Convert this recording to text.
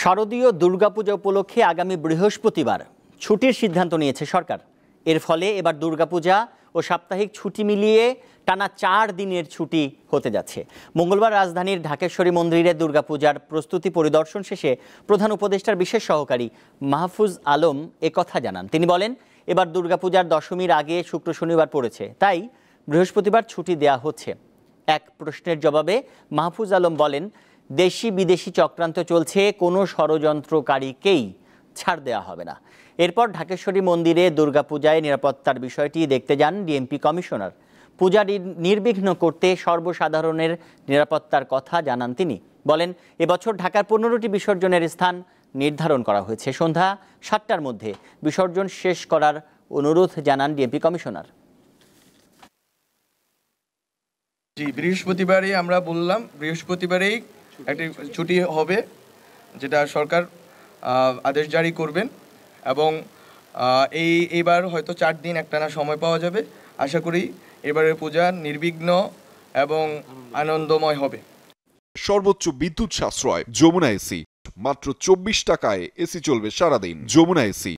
শারদীয় দুর্গাপূজা উপলক্ষে আগামী বৃহস্পতিবার ছুটির সিদ্ধান্ত নিয়েছে সরকার। এর ফলে এবার দুর্গাপূজা ও সাপ্তাহিক ছুটি মিলিয়ে টানা ৪ দিনের ছুটি হতে যাচ্ছে। মঙ্গলবার রাজধানীর ঢাকেশ্বরী মন্দিরে দুর্গাপূজার প্রস্তুতি পরিদর্শন শেষে প্রধান উপদেষ্টার বিশেষ সহকারী মাহফুজ আলম একথা জানান। তিনি বলেন, এবার দুর্গাপূজার দশমীর আগে শুক্র শনিবার পড়েছে, তাই বৃহস্পতিবার ছুটি দেয়া হচ্ছে। এক প্রশ্নের জবাবে মাহফুজ আলম বলেন, দেশি বিদেশি চক্রান্ত চলছে, কোনো ষড়যন্ত্রকারীকেই ছাড় দেওয়া হবে না। এরপর ঢাকেশ্বরী মন্দিরে দুর্গাপূজায় নিরাপত্তার বিষয়টি দেখতে যান ডিএমপি কমিশনার। পূজা নির্বিঘ্ন করতে সর্বসাধারণের নিরাপত্তার কথা জানান তিনি। বলেন, এবছর ঢাকার 15টি বিসর্জনের স্থান নির্ধারণ করা হয়েছে। সন্ধ্যা 7টার মধ্যে বিসর্জন শেষ করার অনুরোধ জানান ডিএমপি কমিশনার। জি, বৃহস্পতিবারই আমরা বললাম, বৃহস্পতিবারেই একটি ছুটি হবে, যেটা সরকার আদেশ জারি করবেন এবং এইবার হয়তো 4 দিন একটানা সময় পাওয়া যাবে। আশা করি এবারের পূজা নির্বিঘ্ন এবং আনন্দময় হবে। সর্বোচ্চ বিদ্যুৎ সাশ্রয় যমুনা এসি, মাত্র 24 টাকায় এসি চলবে সারাদিন। যমুনা এসি।